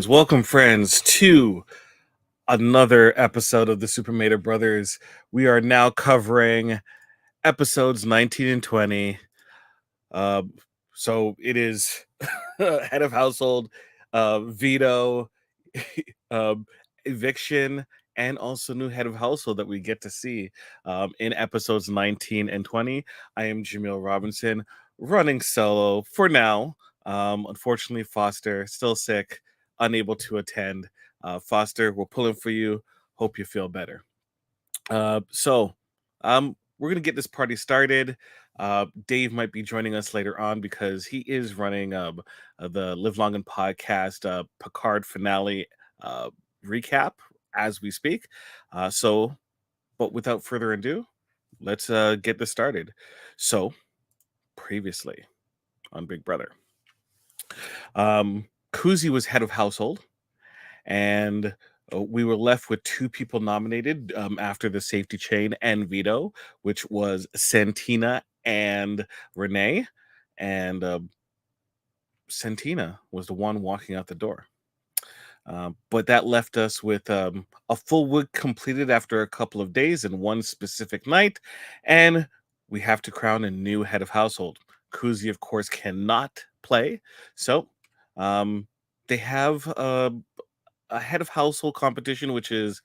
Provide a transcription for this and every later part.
Welcome friends to another episode of the Supermator Brothers. We are now covering episodes 19 and 20. Uh, so it is head of household, veto, um, eviction, and also new head of household that we get to see in episodes 19 and 20. I am Jaemeel Robinson, running solo for now. Unfortunately, Foster still sick, unable to attend. Foster, we're pulling for you. Hope you feel better. We're gonna get this party started. Dave might be joining us later on because he is running the Live Long and Podcast Picard finale uh, recap as we speak. But without further ado, let's get this started. So, previously on Big Brother, Kuzi was head of household, and we were left with two people nominated after the safety chain and veto, which was Santina and Renee. And Santina was the one walking out the door. But that left us with a full week completed after a couple of days and one specific night. And we have to crown a new head of household. Kuzi, of course, cannot play. So they have a head of household competition, which is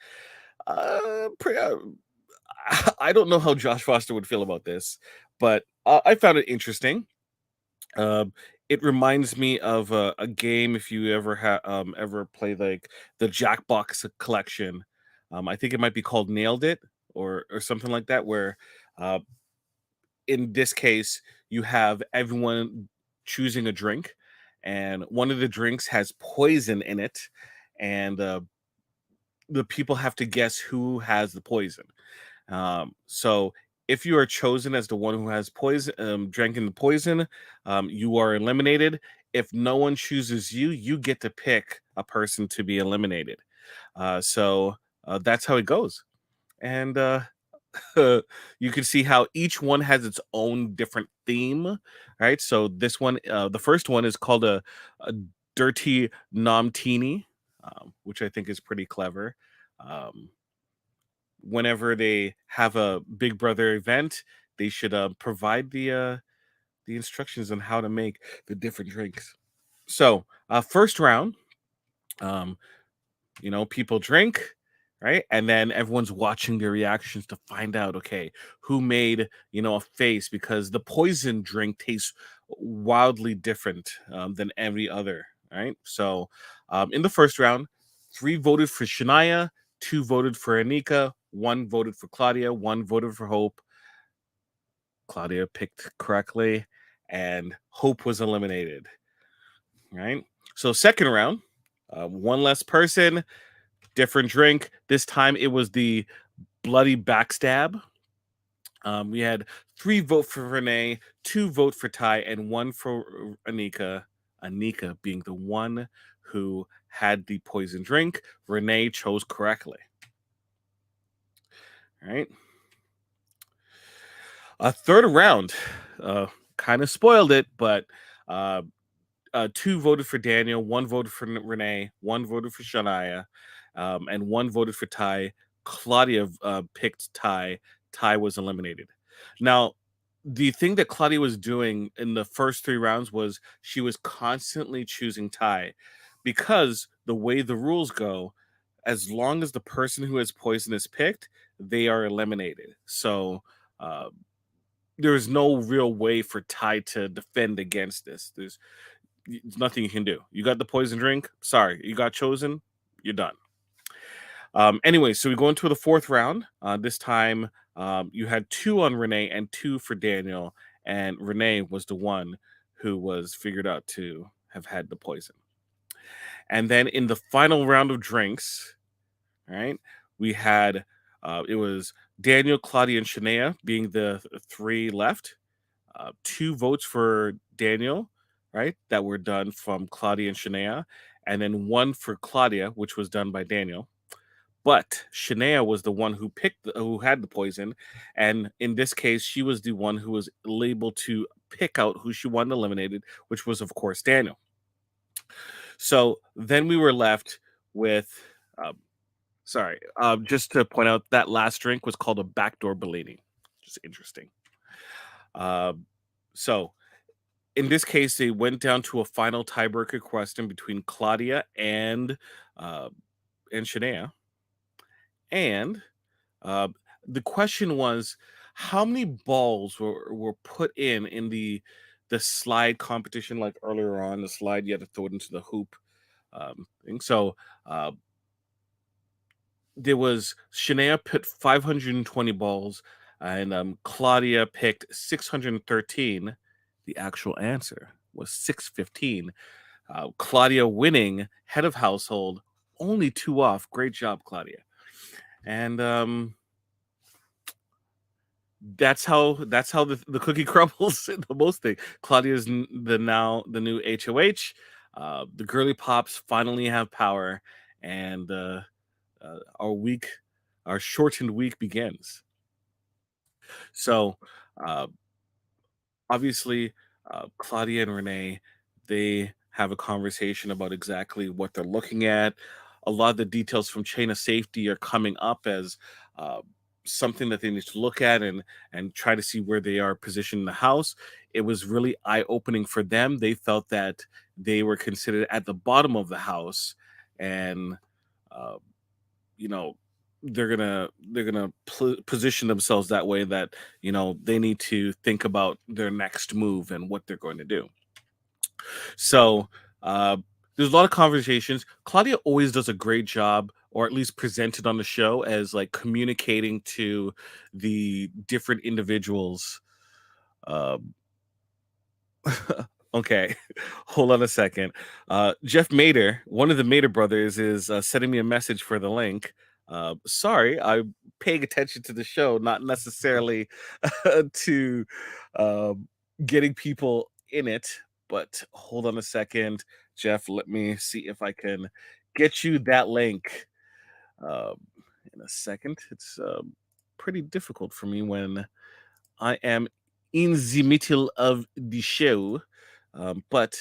I don't know how Josh Foster would feel about this, but I found it interesting. It reminds me of a game if you ever play like the Jackbox collection. I think it might be called Nailed It or something like that, where uh, in this case you have everyone choosing a drink, and one of the drinks has poison in it, and the people have to guess who has the poison. So if you are chosen as the one who has poison, drinking the poison, you are eliminated. If no one chooses you, you get to pick a person to be eliminated. That's how it goes. And you can see how each one has its own different theme, right? So this one, the first one is called a dirty nomtini, which I think is pretty clever. Um, Whenever they have a Big Brother event, they should provide the instructions on how to make the different drinks. So, first round, um, people drink, right? And then everyone's watching their reactions to find out, okay, who made, a face, because the poison drink tastes wildly different than every other, right? So, in the first round, 3 voted for Shania, 2 voted for Anika, 1 voted for Claudia, 1 voted for Hope. Claudia picked correctly, and Hope was eliminated, right? So, second round, one less person, different drink. This time it was the bloody backstab. We had 3 vote for Renee, 2 vote for Ty, and 1 for Anika. Anika being the one who had the poison drink. Renee chose correctly. All right. A third round, kind of spoiled it, but 2 voted for Daniel, 1 voted for Renee, 1 voted for Shania, and 1 voted for Ty. Claudia picked Ty. Ty was eliminated. Now, the thing that Claudia was doing in the first 3 rounds was she was constantly choosing Ty, because the way the rules go, as long as the person who has poison is picked, they are eliminated. So uh, there's no real way for Ty to defend against this. There's nothing you can do. You got the poison drink. Sorry, you got chosen. You're done. Anyway, so we go into the fourth round. This time, you had 2 on Renee and 2 for Daniel, and Renee was the one who was figured out to have had the poison. And then in the final round of drinks, right, we had it was Daniel, Claudia, and Shania being the 3 left. 2 votes for Daniel, right? That were done from Claudia and Shania, and then 1 for Claudia, which was done by Daniel. But Shania was the one who had the poison, and in this case, she was the one who was able to pick out who she wanted eliminated, which was of course Daniel. So then we were left with, um, sorry, just to point out that last drink was called a backdoor Bellini. Just interesting. Um, so in this case, they went down to a final tiebreaker question between Claudia uh, and Shania, and uh, the question was how many balls were put in the slide competition, like earlier on the slide you had to throw it into the hoop thing. So uh, there was Shania picked 520 balls, and Claudia picked 613. The actual answer was 615. Claudia winning head of household, only two off. Great job, Claudia. And that's how the cookie crumbles in the most thing. Claudia's the new HOH. The girly pops finally have power, and our shortened week begins. So, uh, obviously, Claudia and Renee, they have a conversation about exactly what they're looking at. A lot of the details from chain of safety are coming up as uh, something that they need to look at and try to see where they are positioned in the house. It was really eye opening for them. They felt that they were considered at the bottom of the house, and uh, you know they're gonna position themselves that way, that they need to think about their next move and what they're going to do. So uh there's a lot of conversations. Claudia always does a great job, or at least presented on the show, as like communicating to the different individuals. um Okay, hold on a second. Jeff Mader, one of the Mader brothers, is sending me a message for the link. Sorry, I'm paying attention to the show, not necessarily to um, getting people in it. But hold on a second, Jeff. Let me see if I can get you that link um, in a second. It's pretty difficult for me when I am in the middle of the show. But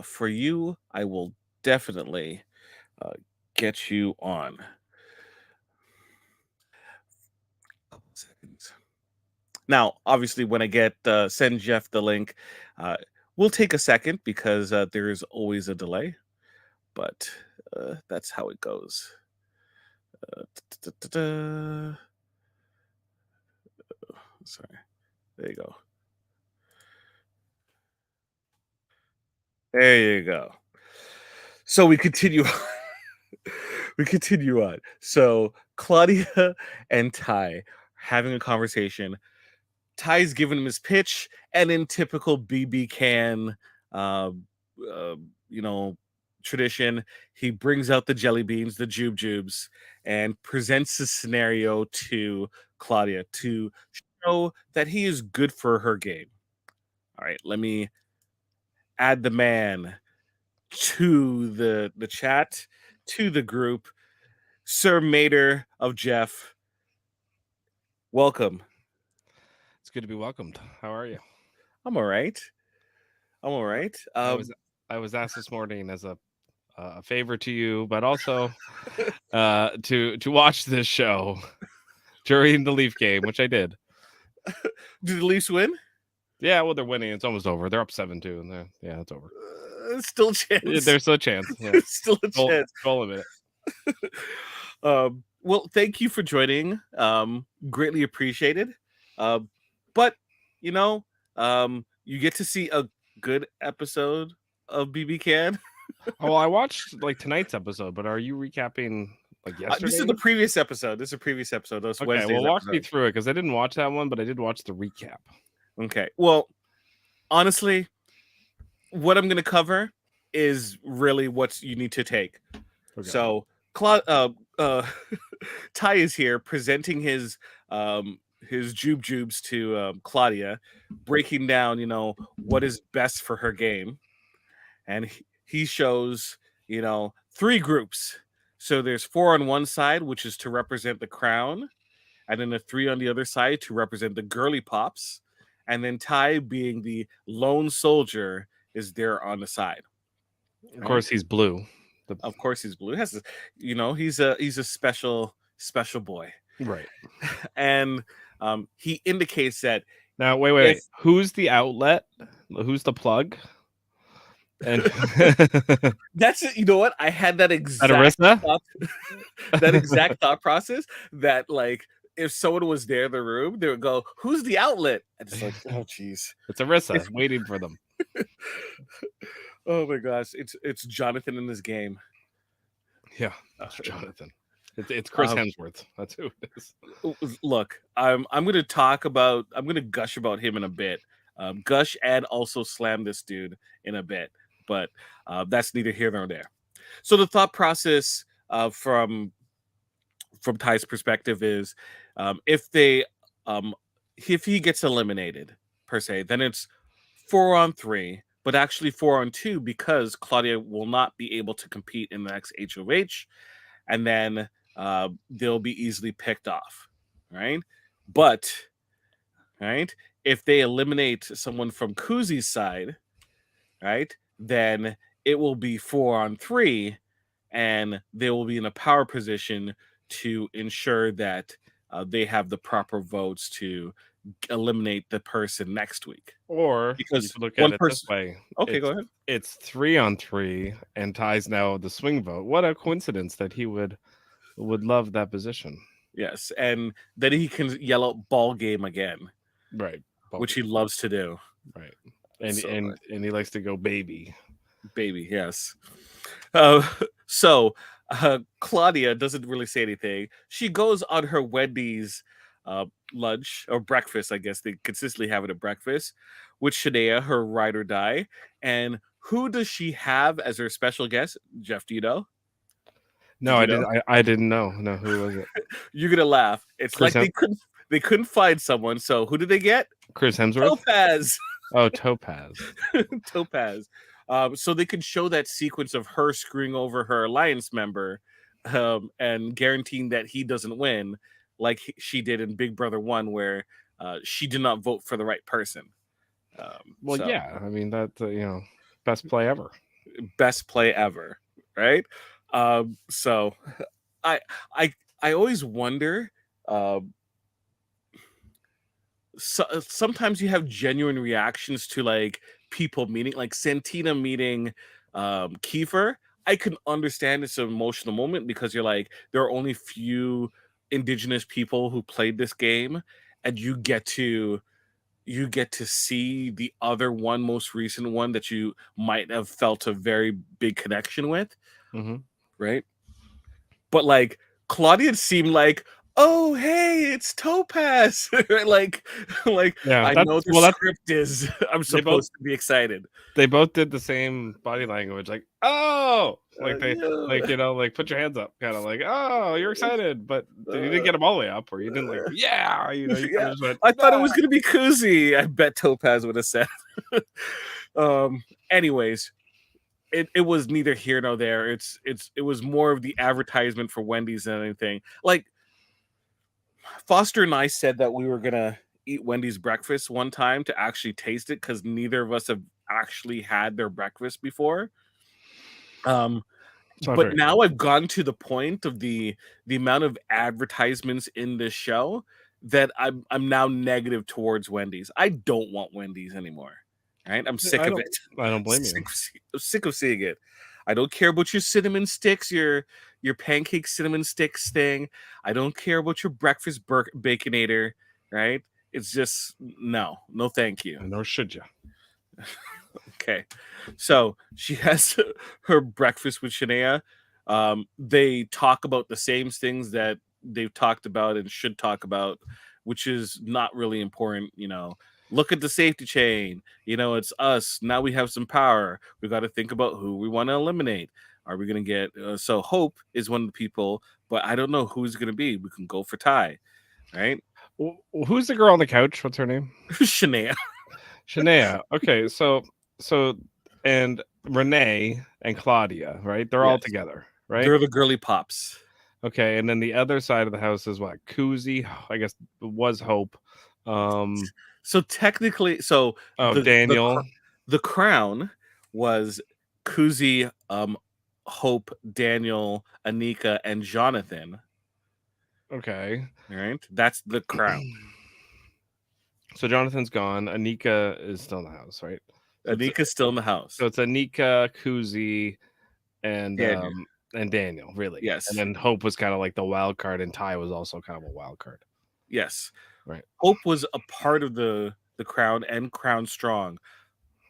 for you, I will definitely uh, get you on. Couple seconds. Now, obviously, when I get send Jeff the link, uh, we'll take a second because there is always a delay. But that's how it goes. Sorry. There you go. There you go. So we continue. We continue on. So Claudia and Ty having a conversation. Ty's giving him his pitch, and in typical BB can, uh, uh, you know, tradition, he brings out the jelly beans, the jubes, and presents the scenario to Claudia to show that he is good for her game. All right, let me add the man to the chat, to the group. Sir Mater of Jeff, welcome. It's good to be welcomed. How are you? I'm all right. I'm all Uh, right. I was I was asked this morning as a favor to you, but also to watch this show during the Leaf game, which I did. Did the Leafs win? Yeah, well, they're winning. It's almost over. They're up 7-2, and yeah, it's over. Still a chance. There's still a chance. Yeah, Still a chance. goal a minute. Well, thank you for joining. Greatly appreciated. Uh, but you know, you get to see a good episode of BB Can. Oh, well, I watched like tonight's episode, but are you recapping like This is yesterday? the previous episode. This is a previous episode. That's Okay, well, Wednesday's walk me episode. through it because I didn't watch that one, but I did watch the recap. Okay. Well, honestly, what I'm going to cover is really what you need to take. Okay. So, uh, Ty is here presenting his jubes to Claudia, breaking down, what is best for her game, and he shows, three groups. So there's four on one side, which is to represent the crown, and then a three on the other side to represent the girly pops, and then Ty, being the lone soldier, is there on the side. Of right? course, he's blue. Of course, he's blue. He's a special boy, Right. and he indicates that Now, wait, wait, if wait. Who's the outlet? Who's the plug? And that's it, you know what I had that exact Arissa? thought, that exact thought process that like if someone was there in the room, they would go, "Who's the outlet?" And it's like, oh, jeez. It's Arissa If waiting for them. oh my gosh, it's Jonathan in this game. Yeah, Uh, it's Jonathan. It's Chris um, Hemsworth. That's who it is. look, I'm gonna gush about him in a bit, gush and also slam this dude in a bit, but that's neither here nor there. So the thought process from Ty's perspective is, if they if he gets eliminated per se, then it's 4-on-3, but actually 4-on-2 because Claudia will not be able to compete in the next HOH, and then they'll be easily picked off, right? But right, if they eliminate someone from Kuzi's side, right, then it will be 4-on-3, and they will be in a power position to ensure that they have the proper votes to eliminate the person next week. Or you Because could look at one it this person, way. okay, go ahead. It's 3-on-3, and Ty's now the swing vote. What a coincidence that he would love that position. Yes, and then he can yell out "ball game" again, Right. which he loves to do. Right. And So and he likes to go baby. baby, yes. Uh, so Claudia doesn't really say anything. She goes on her Wendy's lunch or breakfast. I guess they consistently have it at breakfast with Shania, her ride or die. And who does she have as her special guest? Jeff, do you know? No, Did I you know? didn't. I didn't know. No, who was it? You're gonna laugh. It's Chris like they couldn't find someone. So who did they get? Chris Hemsworth. Topaz. Oh, Topaz. Topaz. So they could show that sequence of her screwing over her alliance member, and guaranteeing that he doesn't win, like she did in Big Brother 1, where she did not vote for the right person. Well, So yeah. I mean that best play ever. best play ever, right? So I I I always wonder. Sometimes you have genuine reactions to like people meeting, like Santina meeting Kiefer. I can understand it's an emotional moment because you're like, there are only few indigenous people who played this game, and you get to see the other one, most recent one that you might have felt a very big connection with, Mm-hmm. right? But like Claudia seemed like, oh hey, it's Topaz. like Yeah, I know that's the well. That's script is I'm they both supposed to be excited. they both did the same body language, like like they Yeah. like put your hands up, kind of like you're excited, but you didn't get them all the way up, or you didn't like you kind Yeah, of just went I thought it was gonna be Kuzi. I bet Topaz would have said. Anyways, it was neither here nor there. It was more of the advertisement for Wendy's than anything. Like Foster and I said that we were gonna eat Wendy's breakfast one time to actually taste it because neither of us have actually had their breakfast before. Um, It's not but very now good. I've gotten to the point of the amount of advertisements in this show that I'm now negative towards Wendy's. I don't want Wendy's anymore. Right? I'm sick I of don't it. I don't blame you. Sick of seeing it. I don't care about your cinnamon sticks, your pancake cinnamon sticks thing. I don't care about your breakfast baconator, right? It's just no, thank you. Nor should you. Okay, so she has her breakfast with Shania. They talk about the same things that they've talked about and should talk about, which is not really important. Look at the safety chain. It's us now. We have some power. We got to think about who we want to eliminate. Are we going to get? So Hope is one of the people, but I don't know who's going to be. We can go for Ty, right? Who's the girl on the couch? What's her name? Shania. Shania. Okay, so and Renee and Claudia, right? They're all Yes, together, right? they're the girly pops. Okay, and then the other side of the house is what? Koozie, I guess was Hope. So technically, Oh, the Daniel. the crown was Kuzi, Hope, Daniel, Anika, and Jonathan. Okay. All right, that's the crown. So Jonathan's gone. Anika is still in the house, right? So Anika's still in the house. it's Anika, Kuzi, Daniel. and Daniel, really. Yes. And then Hope was kind of like the wild card, and Ty was also kind of a wild card. Yes. Right. Hope was a part of the crown and Crown Strong,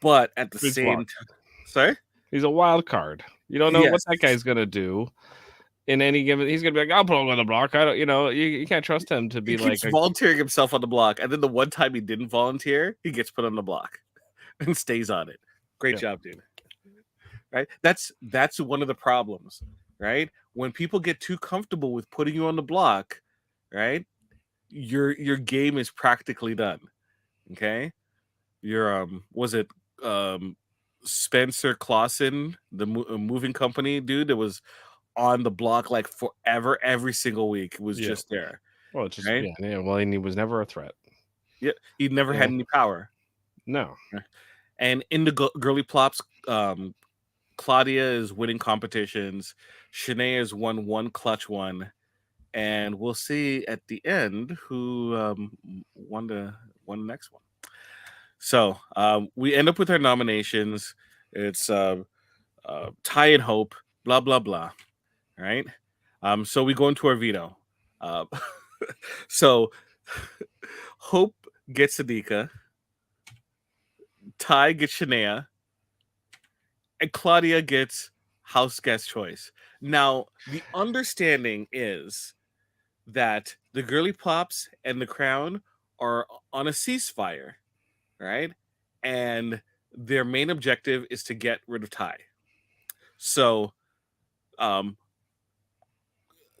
but at the He's same wild. time, sorry, He's a wild card. You don't know what yes, that guy's gonna do in any given. He's gonna be like, I'll put him on the block. I don't, you can't trust him to he be like keeps volunteering himself on the block, and then the one time he didn't volunteer, he gets put on the block and stays on it. Great job, dude. Right? That's one of the problems, right? When people get too comfortable with putting you on the block, right? Your game is practically done. Okay? Your was it Spencer Clausen, the moving company dude that was on the block like forever, every single week was just there. Well, it's just Right? yeah. Well, and he was never a threat. Yeah, he never had any power. No. And in the girly plops, Claudia is winning competitions. Shanae has won one clutch one, and we'll see at the end who won the next one. So we end up with our nominations. It's Ty and Hope, blah blah blah. Right. So we go into our veto. So Hope gets Adika, Ty gets Shania, and Claudia gets house guest choice. Now, the understanding is that the girly plops and the crown are on a ceasefire, right? And their main objective is to get rid of Ty. So,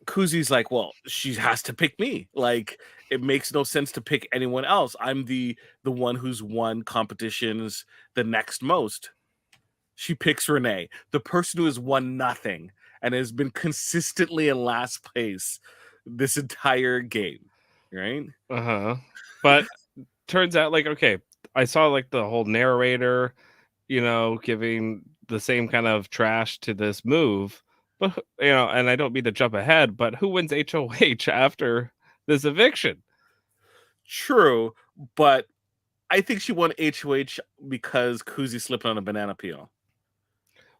Kuzi's like, well, she has to pick me. Like, it makes no sense to pick anyone else. I'm the one who's won competitions the next most. She picks Renee, the person who has won nothing and has been consistently in last place this entire game, right? But turns out, like, okay, I saw like the whole narrator, giving the same kind of trash to this move. But and I don't mean to jump ahead, but who wins HOH after this eviction? True, but I think she won HOH because Kuzi slipped on a banana peel.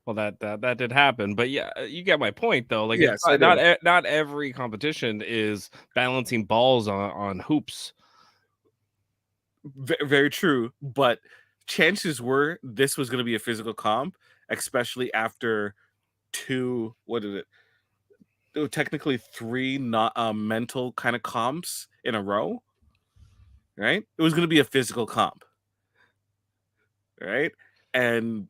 Well, that did happen, but yeah, you get my point though. Like, Yes, it's not every competition is balancing balls on hoops. Very true, but chances were this was going to be a physical comp, especially after two. What is it? There were technically three not mental kind of comps in a row. Right? It was going to be a physical comp. Right? And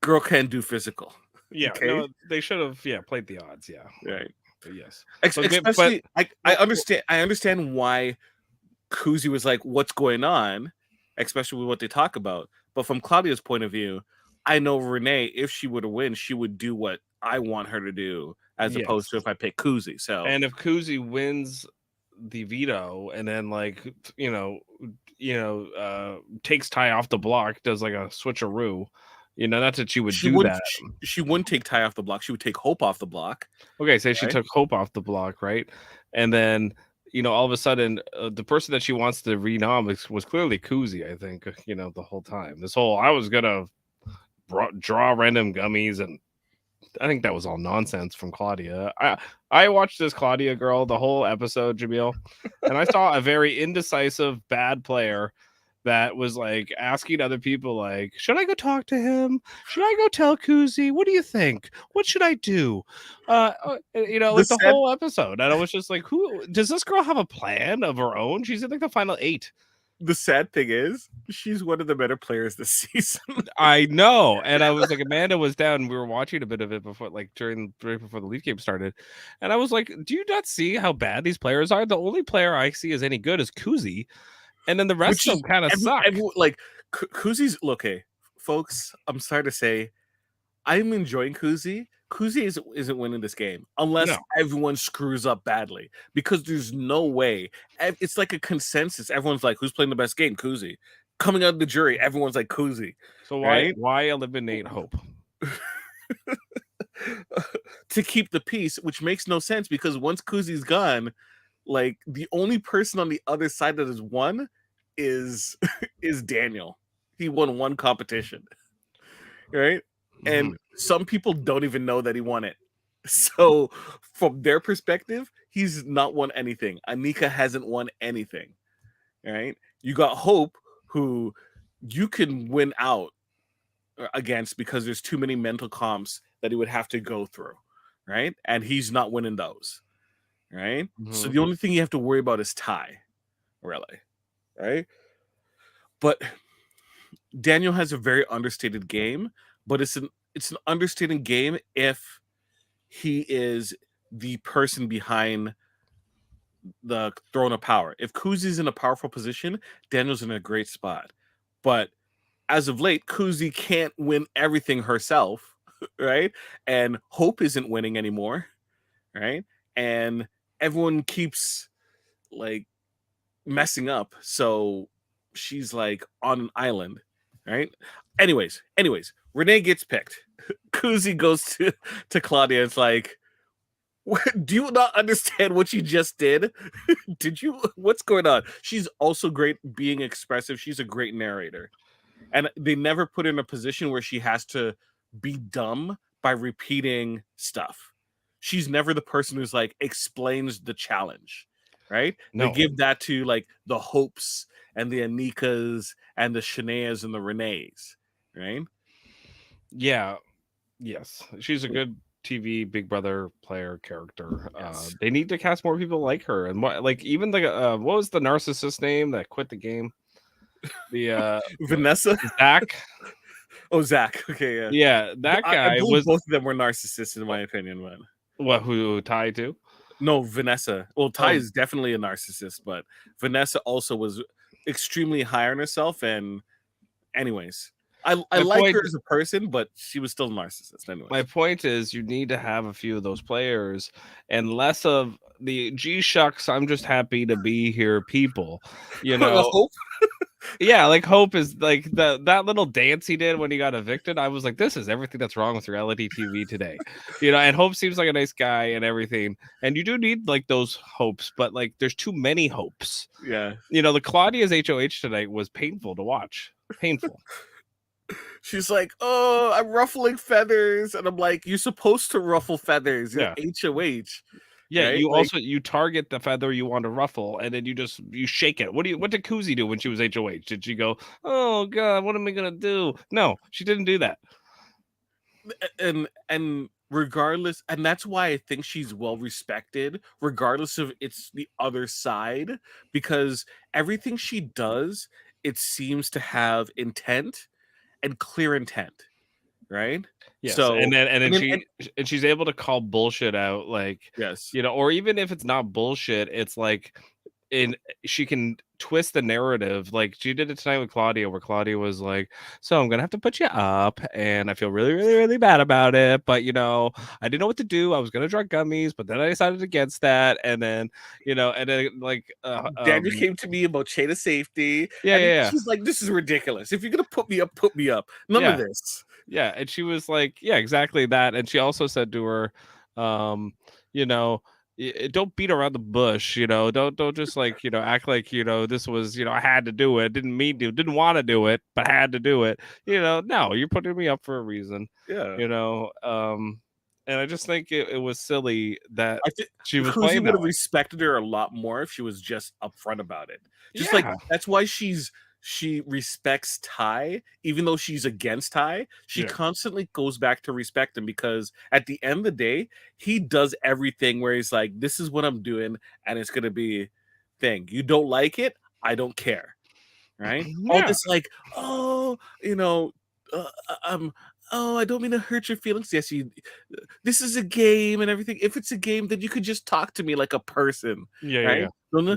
girl can't do physical. Yeah, okay? no, they should have played the odds. Yeah, right. But yes, Especially, I understand why Kuzi was like, "What's going on?" Especially with what they talk about. But from Claudia's point of view, I know Renee, if she were to win, she would do what I want her to do, as opposed to if I pick Kuzi. So, and if Kuzi wins the veto, and then takes Ty off the block, does like a switcheroo. Not that she would do that. She wouldn't take Ty off the block. She would take Hope off the block. Okay, say she took Hope off the block, right? And then, all of a sudden, the person that she wants to renom was clearly Kuzi, I think, the whole time. This whole, I was going to draw random gummies, and I think that was all nonsense from Claudia. I watched this Claudia girl the whole episode, Jaemeel, and I saw a very indecisive, bad player that was like asking other people, like, should I go talk to him? Should I go tell Kuzi? What do you think? What should I do? The whole episode. And I was just like, who does this girl have a plan of her own? She's in like the final 8. The sad thing is, she's one of the better players this season. I know. And I was like, Amanda was down. We were watching a bit of it before, like right before the Leaf game started. And I was like, do you not see how bad these players are? The only player I see as any good is Kuzi. And then the rest of them kind of suck. Like, Kuzi's, okay, folks, I'm sorry to say, I'm enjoying Kuzi. Kuzi isn't winning this game unless everyone screws up badly, because there's no way. It's like a consensus. Everyone's like, who's playing the best game? Kuzi. Coming out of the jury, everyone's like Kuzi. So why eliminate Hope? to keep the peace, which makes no sense because once Kuzi's gone, like the only person on the other side that has won is is Daniel. He won one competition, right? Mhm. And some people don't even know that he won it. So from their perspective, he's not won anything. Anika hasn't won anything, right? You got Hope, who you can win out against because there's too many mental comps that he would have to go through, right? And he's not winning those, right? So Mhm. the only thing you have to worry about is Ty, really, right? But Daniel has a very understated game, but it's an understated game if he is the person behind the throne of power. If Kuzi's in a powerful position, Daniel's in a great spot. But as of late, Kuzi can't win everything herself, right? And Hope isn't winning anymore, right? And everyone keeps like messing up. So she's like on an island, right? Anyways, Renee gets picked. Kuzi goes to Claudia. It's like, do you not understand what you just did? Did you? What's going on? She's also great being expressive. She's a great narrator. And they never put her in a position where she has to be dumb by repeating stuff. She's never the person who's like explains the challenge, right? They No. give that to like the Hopes and the Anikas and the Shaneas and the Renees, right? Yeah. Yes. She's a good TV Big Brother player character. Yes. They need to cast more people like her, and like even the what was the narcissist name that quit the game? The Vanessa? Zach. Oh, Zach. Okay, yeah. Yeah, that I guy believe was both of them were narcissists in my opinion, man. what who tied to. No, Vanessa. Well, Ty Oh, is definitely a narcissist, but Vanessa also was extremely high on herself. And anyways, I my like her point as a person, but she was still a narcissist. my Anyways, point is you need to have a few of those players and less of the G shucks. I'm just happy to be here, people. You the know, Hope. yeah, like Hope is like that little dance he did when he got evicted. I was like, this is everything that's wrong with reality TV today. And Hope seems like a nice guy and everything. And you do need like those hopes, but like there's too many hopes. Yeah, The Claudia's HOH tonight was painful to watch. Painful. she's like, oh, I'm ruffling feathers, and I'm like, you're supposed to ruffle feathers. You're Yeah. HOH, Yeah, right? you Like, also you target the feather you want to ruffle, and then you shake it. What did Kuzi do when she was HOH? Did she go, "Oh God, what am I gonna do?" No, she didn't do that. and regardless, and that's why I think she's well respected regardless of it's the other side, because everything she does, it seems to have intent and clear intent, right? Yes, and So then and and then then and, she's able to call bullshit out, like yes, or even if it's not bullshit, it's like in she can twist the narrative. Like she did it tonight with Claudia, where Claudia was like, "So I'm gonna have to put you up, and I feel really, really, really bad about it. But I didn't know what to do. I was gonna drug gummies, but then I decided against that. And then, like, Daniel came to me about chain of safety, yeah, and yeah, yeah, she's like, this is ridiculous. If you're gonna put me up, none of yeah. this. Yeah, and she was like, yeah, exactly that. And she also said to her, you know, don't beat around the bush, don't just like, act like, this was, I had to do it, didn't mean to, didn't want to do it, but had to do it. No, you're putting me up for a reason, Yeah. you know. And I just think it was silly that I think she was Kuzi playing would that have way. respected her a lot more if she was just upfront about it. Just like Yeah, that's why she respects Ty, even though she's against Ty. She yeah, constantly goes back to respect him because at the end of the day, he does everything where he's like, "This is what I'm doing, and it's gonna be thing. You don't like it, I don't care." Right? All yeah, this like, oh, um, oh, I don't mean to hurt your feelings. Yes, you. This is a game and everything. If it's a game, then you could just talk to me like a person, yeah, yeah, right? yeah. Don't, Yeah.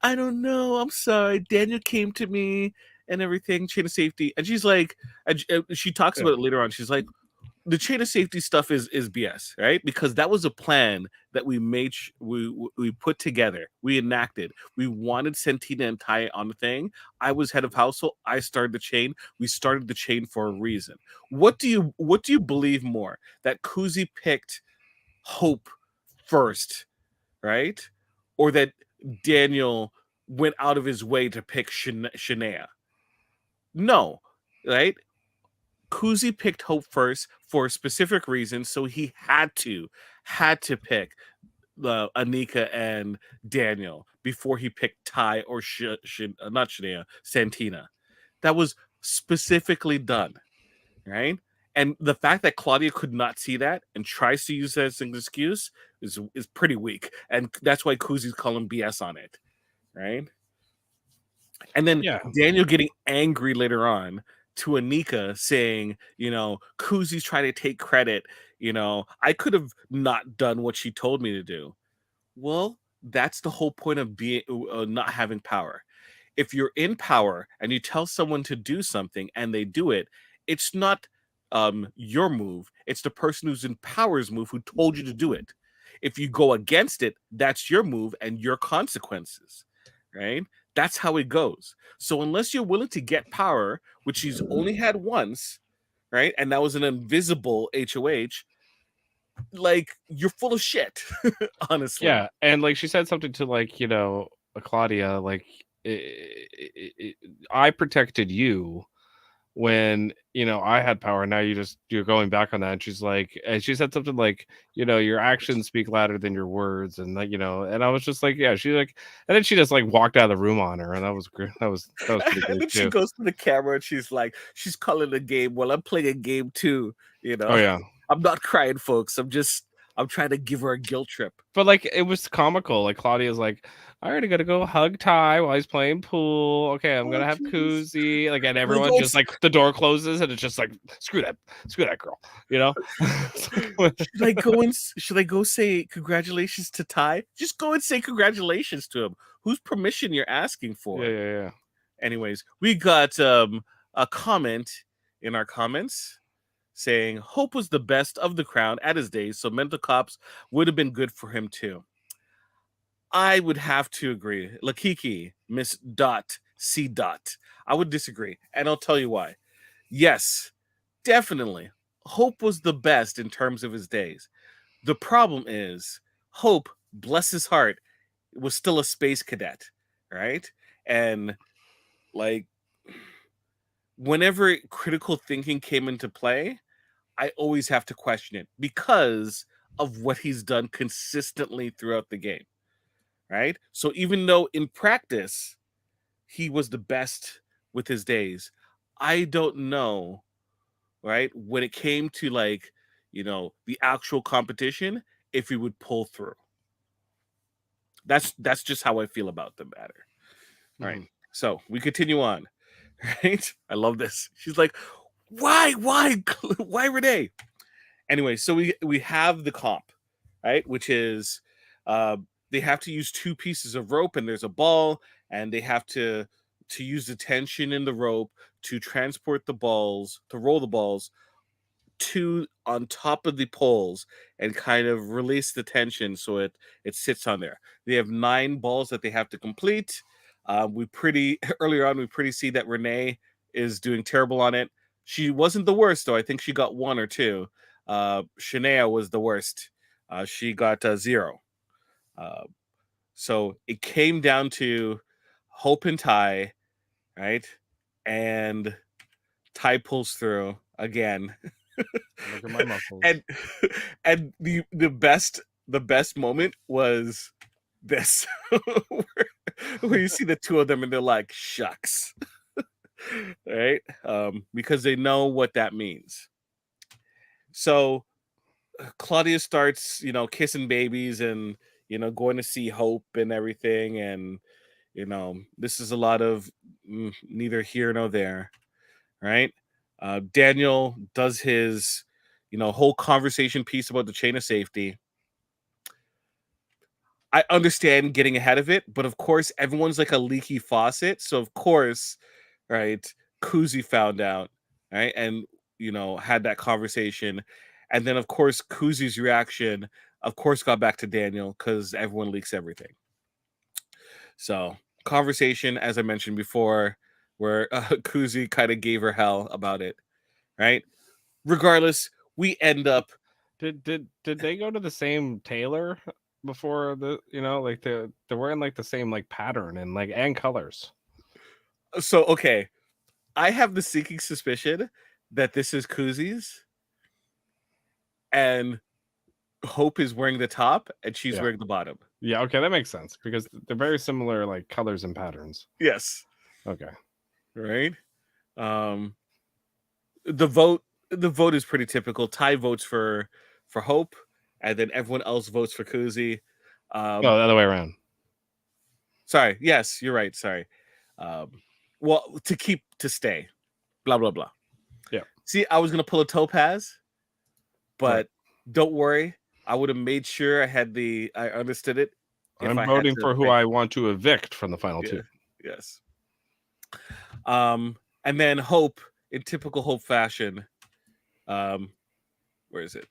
I don't know. I'm sorry. Daniel came to me and everything, chain of safety, and she's like, and she talks Yeah. about it later on. She's like, the chain of safety stuff is BS, right? Because that was a plan that we made, we put together, we enacted. We wanted Santina and Ty on the thing. I was head of household. I started the chain. We started the chain for a reason. What do you believe more? That Kuzi picked Hope first, right? Or that Daniel went out of his way to pick Shania? No, right? Kuzi picked Hope first for a specific reason, so he had to pick the Anika and Daniel before he picked Ty or not Shania, Santina. That was specifically done, right? And the fact that Claudia could not see that and tries to use that as an excuse is pretty weak, and that's why Kuzi's calling BS on it, right? And then Yeah. Daniel getting angry later on to Anika saying, Kuzi's trying to take credit. I could have not done what she told me to do. Well, that's the whole point of being not having power. If you're in power and you tell someone to do something and they do it, it's not your move. It's the person who's in power's move who told you to do it. If you go against it, that's your move and your consequences, right? That's how it goes. So unless you're willing to get power, which she's only had once, right? And that was an invisible HOH, like you're full of shit, honestly. Yeah, and like she said something to like Claudia, like I protected you when I had power. Now you're going back on that. And she's like, and she said something like, your actions speak louder than your words, and like and I was just like, yeah, she's like, and then she just like walked out of the room on her, and that was great. That was pretty And great then she too. goes to the camera and she's like, she's calling a game. Well, I'm playing a game too, you Oh know. yeah. I'm not crying, folks. I'm trying to give her a guilt trip. But like it was comical. Like Claudia's like, I already gotta go hug Ty while he's playing pool. Okay, I'm Oh, gonna have please. koozie. Like, and Like, everyone just like the door closes and it's just like screw that girl. You know? should I go say congratulations to Ty? Just go and say congratulations to him. Whose permission you're asking Yeah, for? yeah, yeah. Anyways, we got a comment in our comments saying Hope was the best of the crown at his days, so mental cops would have been good for him too. I would have to agree. Lakiki, Miss Dot, C Dot. I would disagree, and I'll tell you why. Yes, definitely. Hope was the best in terms of his days. The problem is, Hope, bless his heart, was still a space cadet, right? And like, whenever critical thinking came into play, I always have to question it because of what he's done consistently throughout the game, right? So even though in practice he was the best with his days, I don't know, right? When it came to the actual competition, if he would pull through. That's just how I feel about the matter. All right. Mhm. So we continue on. Right? I love this. She's like, why, why Renee? Anyway, so we have the comp, right? Which is uh, they have to use two pieces of rope and there's a ball, and they have to use the tension in the rope to transport the balls, to roll the balls to on top of the poles and kind of release the tension so it sits on there. They have 9 balls that they have to complete. We pretty earlier on we pretty see that Renee is doing terrible on it. She wasn't the worst though. I think she got 1 or 2. Shania was the worst. She got 0. Uh, so it came down to Hope and Ty, right? And Ty pulls through again. Look at my muscles. and the best moment was this where you see the two of them and they're like shucks. Right, because they know what that means. So Claudia starts kissing babies and going to see Hope and everything, and this is a lot of neither here nor there, right? Daniel does his whole conversation piece about the chain of safety. I understand getting ahead of it, but of course everyone's like a leaky faucet. So of course, right, Kuzi found out, right? And had that conversation. And then, of course, Kuzi's reaction, of course, got back to Daniel because everyone leaks everything. So, conversation, as I mentioned before, where Kuzi kind of gave her hell about it, right? Regardless, we end up. Did they go to the same tailor before like they're wearing like the same like pattern and colors? So, okay, I have the sinking suspicion that this is Kuzi's, and Hope is wearing the top, and she's Yeah. wearing the bottom. Yeah, okay, that makes sense because they're very similar like colors and patterns. Yes. Okay. Right. Um, the vote is pretty typical. Ty votes for Hope, and then everyone else votes for Kuzi. No, the other way around. Sorry. Yes, you're right. Sorry. Well, to stay. Blah blah blah. Yeah. See, I was gonna pull a Topaz, but don't worry. I would have made sure I understood it. I'm voting for who I want to evict from the final two. Yes. And then Hope, in typical Hope fashion, where is it?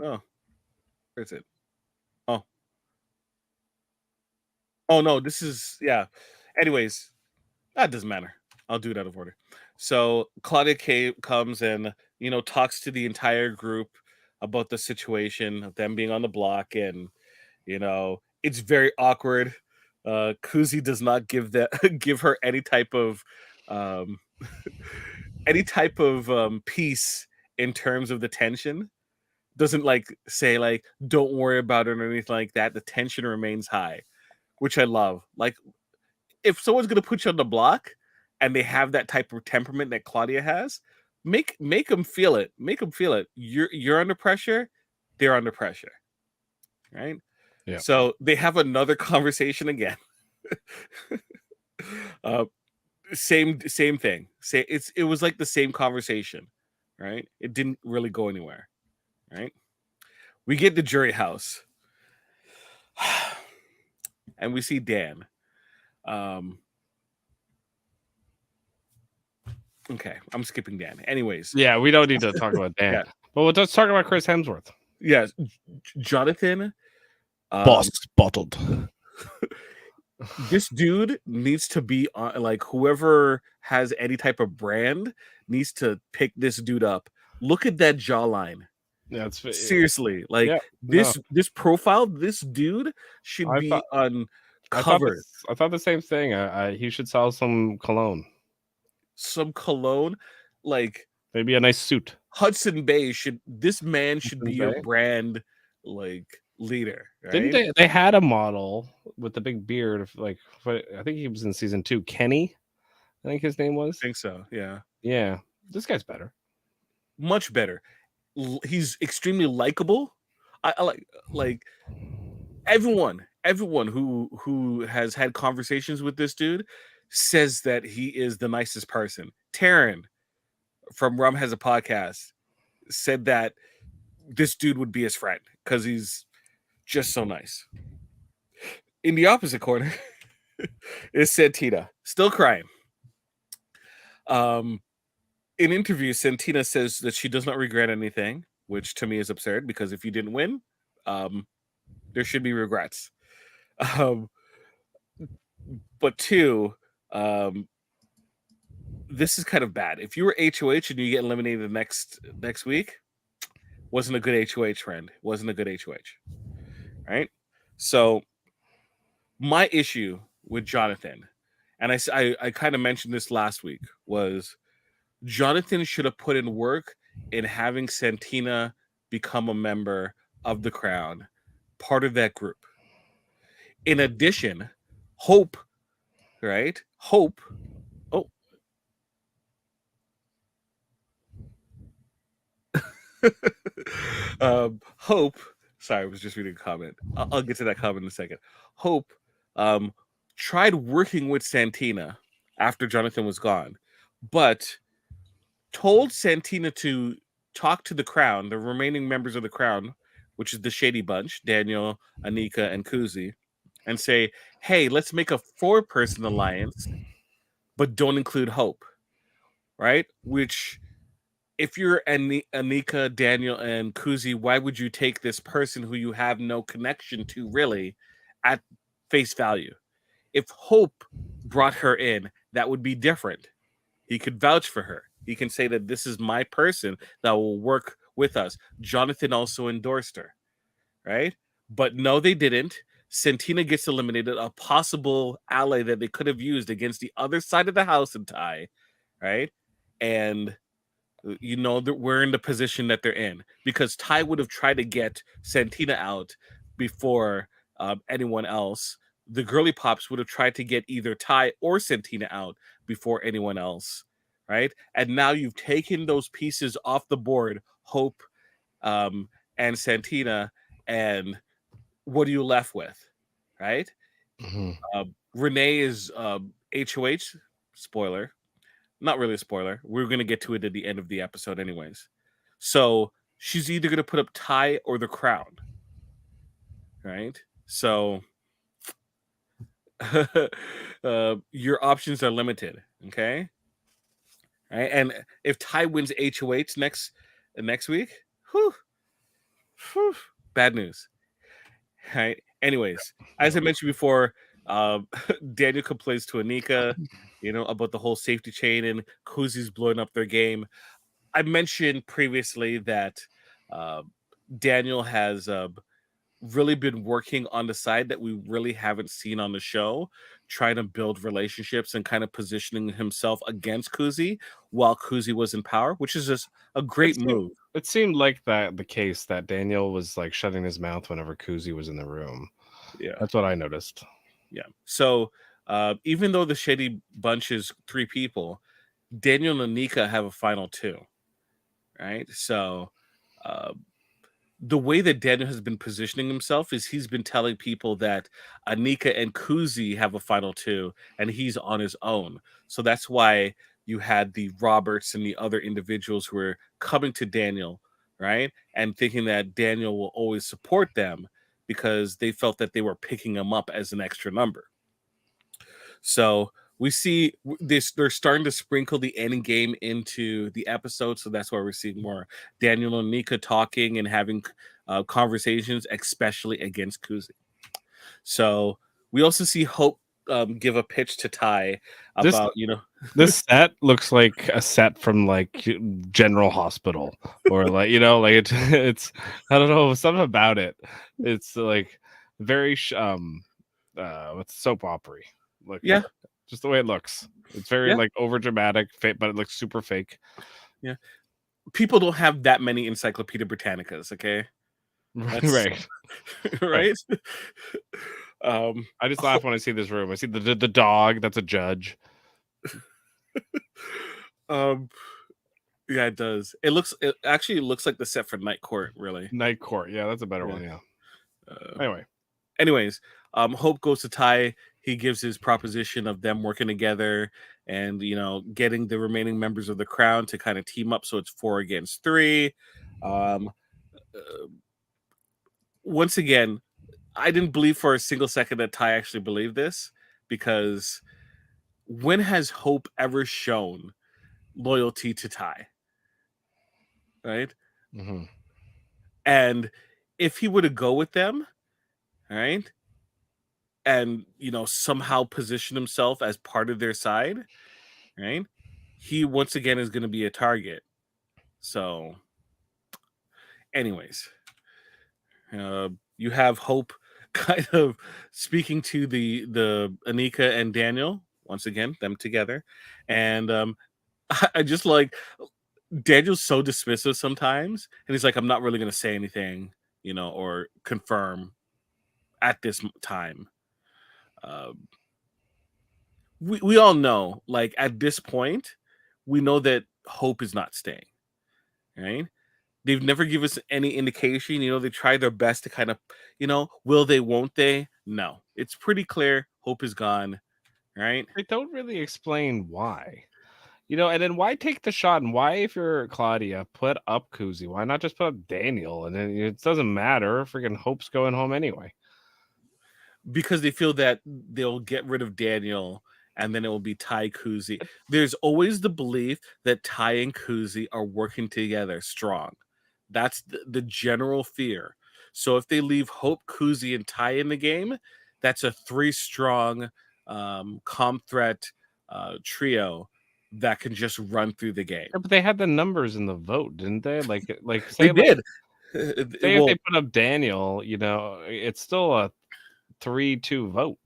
Oh, where is it? Oh no, this is Anyways, that doesn't matter. I'll do it out of order. So Claudia K comes and talks to the entire group about the situation of them being on the block, and it's very awkward. Kuzi does not give her any type of peace in terms of the tension. Doesn't say don't worry about it or anything like that. The tension remains high, which I love. Like, if someone's gonna put you on the block and they have that type of temperament that Claudia has, make them feel it. Make them feel it. You're under pressure. They're under pressure. Right. Yeah. So they have another conversation again. Same thing. It was like the same conversation, right? It didn't really go anywhere, right? We get the jury house, and we see Dan. Okay, I'm skipping Dan. Anyways, yeah, we don't need to talk about Dan, yeah. But let's talk about Chris Hemsworth. Yes, Jonathan. Boss bottled. This dude needs to be on, like, whoever has any type of brand needs to pick this dude up. Look at that jawline. Yeah, it's seriously like this profile. This dude should be on cover. I thought the same thing. He should sell some cologne. Some cologne, like maybe a nice suit. Hudson Bay this man should be your brand leader, right? Didn't they had a model with the big beard of I think he was in season 2, Kenny, I think his name was. I think so, yeah. This guy's better, much better. He's extremely likable. I like everyone who has had conversations with this dude says that he is the nicest person. Taryn from Rum Has a Podcast said that this dude would be his friend because he's just so nice. In the opposite corner is Santina, still crying. In interviews, Santina says that she does not regret anything, which to me is absurd because if you didn't win, there should be regrets. But two, this is kind of bad. If you were HOH and you get eliminated next week, wasn't a good HOH, friend. Wasn't a good HOH. Right? So my issue with Jonathan, and I kind of mentioned this last week, was Jonathan should have put in work in having Santina become a member of the Crown, part of that group. In addition, Hope, right? Hope. Oh. Hope. Sorry, I was just reading a comment. I'll get to that comment in a second. Hope tried working with Santina after Jonathan was gone, but told Santina to talk to the Crown, the remaining members of the Crown, which is the Shady Bunch, Daniel, Anika, and Kuzi, and say, hey, let's make a 4-person alliance, but don't include Hope, right? Which if you're Anika, Daniel, and Kuzi, why would you take this person who you have no connection to really at face value? If Hope brought her in, that would be different. He could vouch for her. He can say that this is my person that will work with us. Jonathan also endorsed her, right? But no, they didn't. Santina gets eliminated, a possible ally that they could have used against the other side of the house in Ty, right? And you know that we're in the position that they're in because Ty would have tried to get Santina out before anyone else. The girly pops would have tried to get either Ty or Santina out before anyone else, right? And now you've taken those pieces off the board, Hope um, and Santina, and what are you left with, right? Mhm. Renee is HOH. Spoiler, not really a spoiler. We're gonna get to it at the end of the episode, anyways. So she's either gonna put up Ty or the crown, right? So your options are limited. Okay, right? And if Ty wins HOH next week, whew, whew, bad news. Right. Anyways, as I mentioned before, Daniel complains to Anika, about the whole safety chain and Kuzi's blowing up their game. I mentioned previously that uh, Daniel has really been working on the side that we really haven't seen on the show, trying to build relationships and kind of positioning himself against Kuzi while Kuzi was in power, which is just a It great seemed move. it seemed like that the case that Daniel was like shutting his mouth whenever Kuzi was in the room. Yeah. That's what I noticed. Yeah. So even though the Shady Bunch is 3 people, Daniel and Nika have a final 2, right? So uh, the way that Daniel has been positioning himself is he's been telling people that Anika and Kuzi have a final 2 and he's on his own. So that's why you had the Roberts and the other individuals who were coming to Daniel, right? And thinking that Daniel will always support them because they felt that they were picking him up as an extra number. So we see this, they're starting to sprinkle the ending game into the episode. So that's why we're seeing more Daniel and Nika talking and having conversations, especially against Kuzi. So we also see Hope give a pitch to Ty This about, this set looks like a set from like General Hospital or like like it's I don't know something about it. It's like very what's soap opera like yeah, just the way it looks. It's very yeah, like over dramatic, but it looks super fake. yeah. People don't have that many Encyclopedia Britannicas, okay? That's Right, right. right. um, I just laugh when I see this room. I see the dog. That's a judge. um, yeah, it does. It actually looks like the set for Night Court, really. Night Court. Yeah, that's a better Yeah. one. Yeah. Uh, Anyway, anyways, Hope goes to Ty. He gives his proposition of them working together and getting the remaining members of the crown to kind of team up, so it's 4 against 3. Um, Once again, I didn't believe for a single second that Ty actually believed this, because when has Hope ever shown loyalty to Ty, right? hmm And if he were to go with them, right, and somehow position himself as part of their side, right, he once again is going to be a target. So anyways, you have Hope kind of speaking to the Anika and Daniel once again, them together, and I just like Daniel's so dismissive sometimes, and he's like, I'm not really going to say anything, or confirm at this time. Um, we all know, like, at this point, we know that Hope is not staying, right? They've never given us any indication. They try their best to kind of, will they, won't they? No, it's pretty clear. Hope is gone, right? they don't really explain why. And then why take the shot? And why, if you're Claudia, put up Kuzi? Why not just put up Daniel? And then it doesn't matter. Freaking Hope's going home anyway. Because they feel that they'll get rid of Daniel and then it will be Ty Kuzi. There's always the belief that Ty and Kuzi are working together strong. That's the general fear. So if they leave Hope, Kuzi, and Ty in the game, that's a 3 strong comp threat trio that can just run through the game. Yeah, but they had the numbers in the vote, didn't they? They Say did. say if Well, they put up Daniel, it's still a 3-2 vote.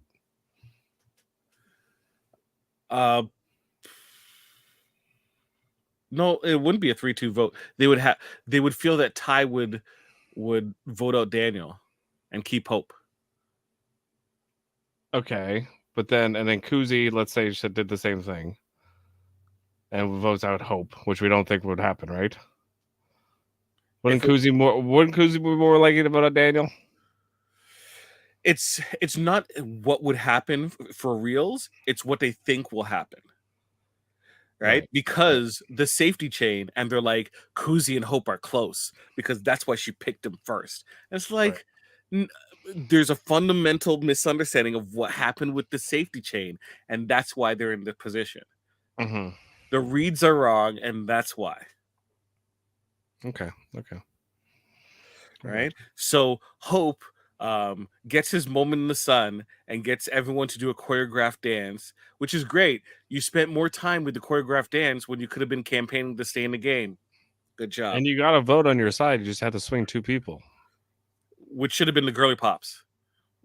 No, it wouldn't be a 3-2 vote. They would feel that Ty would vote out Daniel and keep Hope. Okay, but then Kuzi, let's say, did the same thing and votes out Hope, which we don't think would happen, right? Wouldn't Kuzi be more likely to vote out Daniel? It's not what would happen for reals. It's what they think will happen. Right? Because the safety chain, and they're like, Kuzi and Hope are close because that's why she picked him first. And it's like, there's a fundamental misunderstanding of what happened with the safety chain, and that's why they're in the position. Mm-hmm. The reads are wrong, and that's why. Okay. Right? So Hope gets his moment in the sun and gets everyone to do a choreographed dance, which is great. You spent more time with the choreographed dance when you could have been campaigning to stay in the game. Good job. And you got a vote on your side. You just had to swing 2 people. Which should have been the girly pops.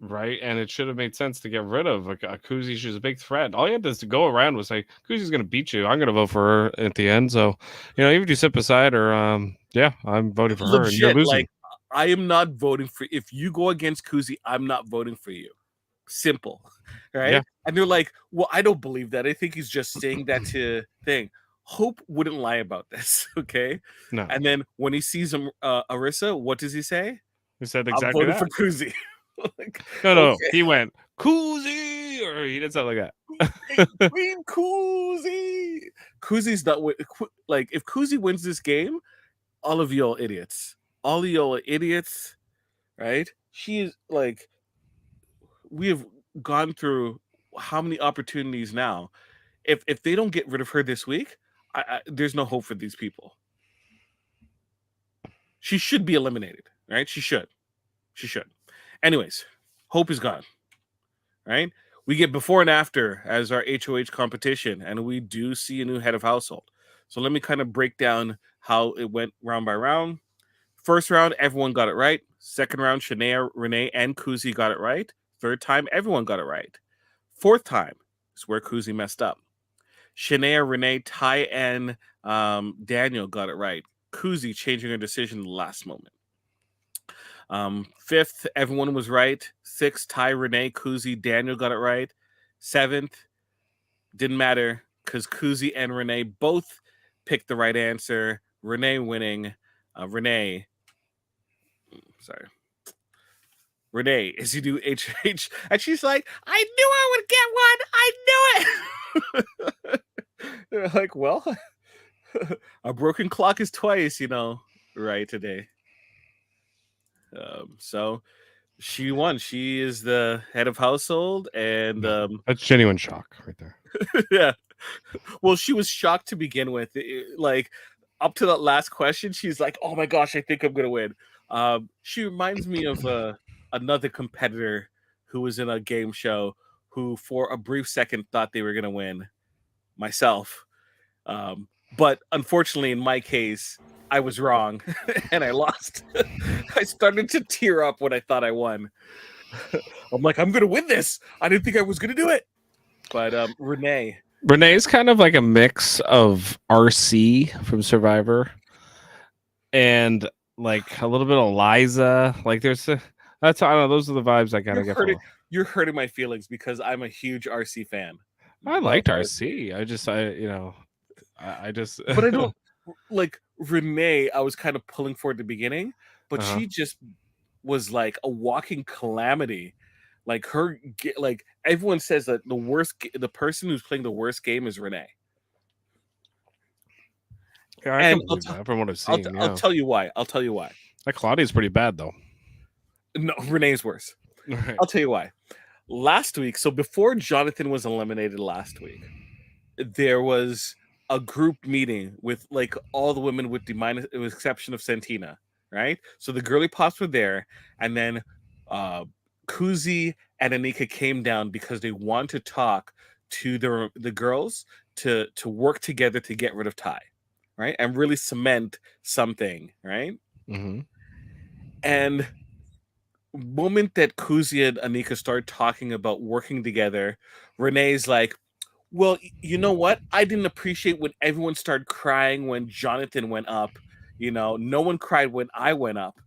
Right, and it should have made sense to get rid of Kuzi. She's a big threat. All you had to go around was say, Kuzi's going to beat you. I'm going to vote for her at the end. So, even if you sit beside her, yeah, I'm voting for her, and you're losing. Like, I am not voting for. If you go against Kuzi, I'm not voting for you. Simple, right? Yeah. And they're like, well, I don't believe that. I think he's just saying that to thing. Hope wouldn't lie about this, okay? No. And then when he sees Arissa, what does he say? He said exactly I'm voting that. for Kuzi. Like, no. He went Kuzi, or he did something like that. Queen Kuzi. Kuzi's not like, if Kuzi wins this game, all of y'all idiots. All of y'all are idiots, right? She is like, we have gone through how many opportunities now? If they don't get rid of her this week, there's no hope for these people. She should be eliminated, right? She should. Anyways, Hope is gone, right? We get before and after as our HOH competition, and we do see a new head of household. So let me kind of break down how it went round by round. First round, everyone got it right. Second round, Shania, Renee, and Kuzi got it right. Third time, everyone got it right. Fourth time is where Kuzi messed up. Shania, Renee, Ty, and Daniel got it right. Kuzi changing her decision in the last moment. Fifth, everyone was right. Sixth, Ty, Renee, Kuzi, Daniel got it right. Seventh, didn't matter because Kuzi and Renee both picked the right answer. Renee winning. Renee as you do HH, and she's like, I knew I would get one. I knew it. They're like, well, a broken clock is twice, right today. So she won. She is the head of household, and that's genuine shock right there. Yeah. Well, she was shocked to begin with. Like, up to that last question, she's like, oh my gosh, I think I'm gonna win. She reminds me of another competitor who was in a game show who for a brief second thought they were gonna win. Myself. But unfortunately, in my case, I was wrong and I lost. I started to tear up when I thought I won. I'm like, I'm gonna win this. I didn't think I was gonna do it. But Renee is kind of like a mix of RC from Survivor and like a little bit of Liza. Like I don't know. Those are the vibes I kind of get. You're hurting my feelings because I'm a huge RC fan. I liked RC. I just. But I don't like Renee. I was kind of pulling for at the beginning, but she just was like a walking calamity. Like like everyone says that the person who's playing the worst game is Renee. Yeah, I can believe that from what I've seen. I'll tell you why. That Claudia's pretty bad though. No, Renee's worse. Right. I'll tell you why. last week, so before Jonathan was eliminated last week, there was a group meeting with like all the women with with exception of Santina, right? So the girly pops were there, and then uh Kuzi and Anika came down because they want to talk to the girls to work together to get rid of Ty, right? And really cement something, right? Mm-hmm. And moment that Kuzi and Anika start talking about working together, Renee's like, well, you know what? I didn't appreciate when everyone started crying when Jonathan went up. You know, no one cried when I went up.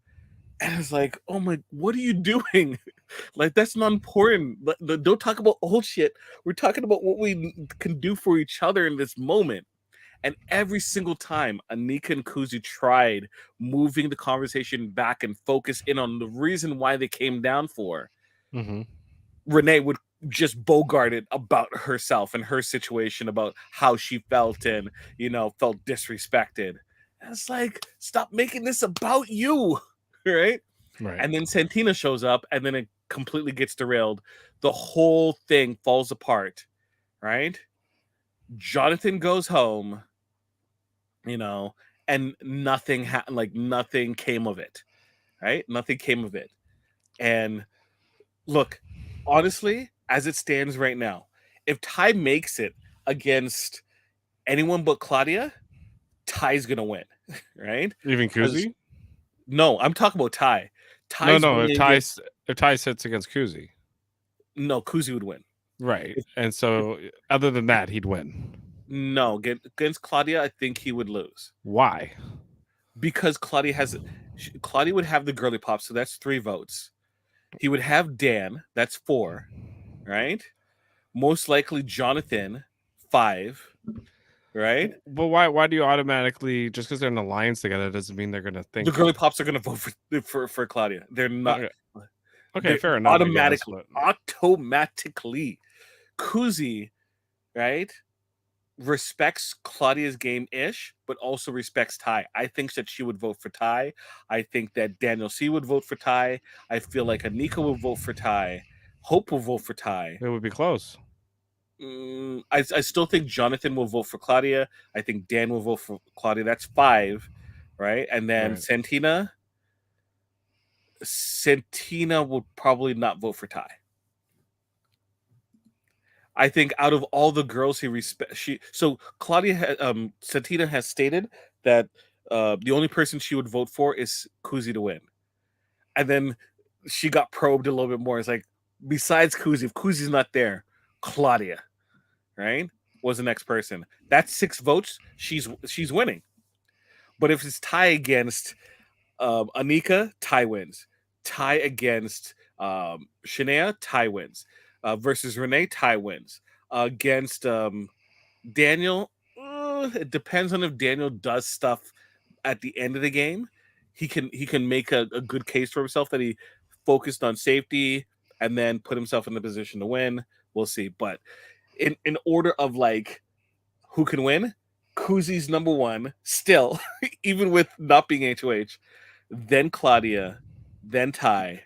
And it's like, oh my, what are you doing? Like, that's not important. Don't talk about old shit. We're talking about what we can do for each other in this moment. And every single time Anika and Kuzi tried moving the conversation back and focus in on the reason why they came down for, Mm-hmm. Renee would just bogart it about herself and her situation, about how she felt and, felt disrespected. And it's like, stop making this about you, right? Right. And then Santina shows up and then it completely gets derailed. The whole thing falls apart, right? Jonathan goes home, you know, and nothing came of it, right? Nothing came of it. And look, honestly, as it stands right now, if Ty makes it against anyone but Claudia, Ty's gonna win, right? Even Because Kuzi? no, I'm talking about Ty. No, Ty's no. If winning Ty against s- if Ty sits against Kuzi, no, Kuzi would win. right? If, And if so, other than that, he'd win. no, against Claudia, I think he would lose Why? because Claudia would have the girly pop, so that's 3 votes. He would have Dan, that's 4, right? Most likely Jonathan, 5, right? But why do you automatically, just because they're in alliance together doesn't mean they're gonna The think? girly pops are going to vote for Claudia. They're not. Okay, okay, They fair enough, I guess. automatically, But automatically, Kuzi, right, respects Claudia's game ish, but also respects Ty. I think that she would vote for Ty. I think that Daniel C would vote for Ty. I feel like Anika will vote for Ty. Hope will vote for Ty. it would be close. I still think Jonathan will vote for Claudia. I think Dan will vote for Claudia. That's 5, right? And then Right. Santina will probably not vote for Ty. I think out of all the girls Santina has stated that the only person she would vote for is Kuzi to win. And then she got probed a little bit more. It's like, besides Kuzi, if Kuzi's not there, Claudia, right, was the next person. That's 6 votes. She's winning. But if it's Ty against Anika, Ty wins. Ty against Shania, Ty wins. Versus Renee, Ty wins. Against Daniel, it depends on if Daniel does stuff at the end of the game. He can make a good case for himself that he focused on safety and then put himself in the position to win. We'll see. But in order of like who can win, Kuzi's number 1 still, even with not being HOH. Then Claudia, then Ty,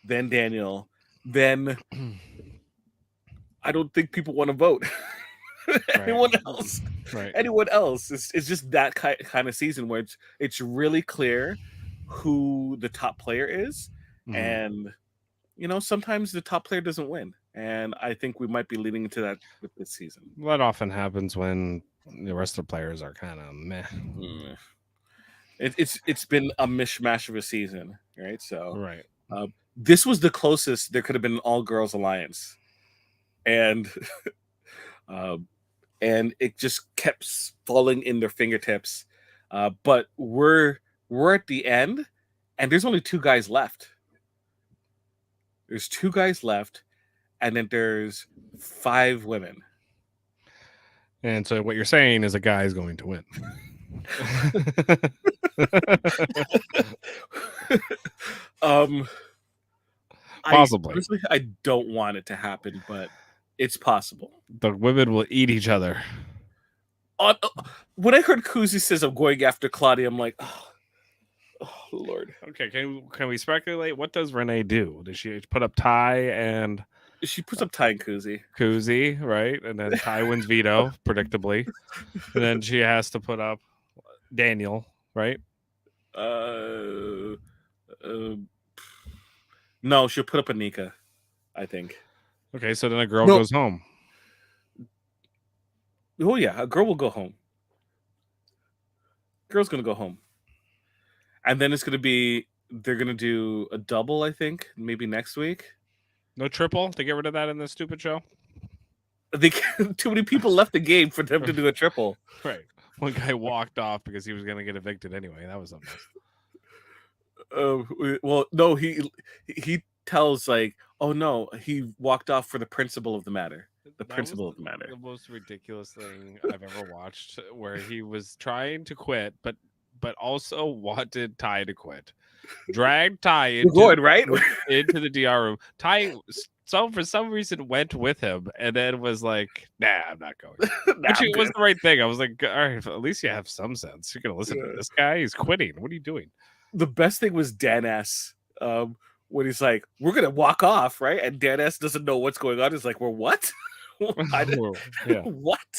then Daniel, then I don't think people want to vote. Right. anyone else Right. anyone else it's just that kind of season where it's really clear who the top player is. Mhm. And sometimes the top player doesn't win, and I think we might be leading into that with this season. That often happens when the rest of the players are kind of meh. Mm. It's been a mishmash of a season, right? So Right. this was the closest there could have been an all girls alliance, and uh, and it just kept falling in their fingertips. But we're at the end, and there's only 2 guys left. There's 2 guys left, and then there's 5 women. And so what you're saying is a guy is going to win. um, Possibly. Honestly, I don't want it to happen, but it's possible. The women will eat each other. When I heard Kuzi says I'm going after Claudia, I'm like, oh Lord. Okay, can we speculate? What does Renee do? Does she put up Ty and She puts up Ty and Kuzi. Kuzi, right? And then Ty wins veto, predictably. And then she has to put up Daniel, right? Uh, uh, no, she'll put up Anika, I think. Okay, so then a girl No. goes home. Oh yeah, a girl will go home. Girl's gonna go home, and then it's gonna be they're gonna do a double. I think maybe next week. No triple to get rid of that in this stupid show. They too many people left the game for them to do a triple. Right. One guy walked off because he was going to get evicted anyway. That was something Well, no, he tells like, oh no, he walked off for the principle of the matter. The principle of the matter. The most ridiculous thing I've ever watched, where he was trying to quit, but also wanted Ty to quit. Dragged Ty into the DR room. Ty for some reason went with him and then was like, nah, I'm not going. Which it was the right thing. I was like, all right, at least you have some sense. You're gonna listen to this guy. He's quitting. What are you doing? The best thing was Dan S. When he's like, we're gonna walk off, right? And Dan S doesn't know what's going on. He's like, we're what? What?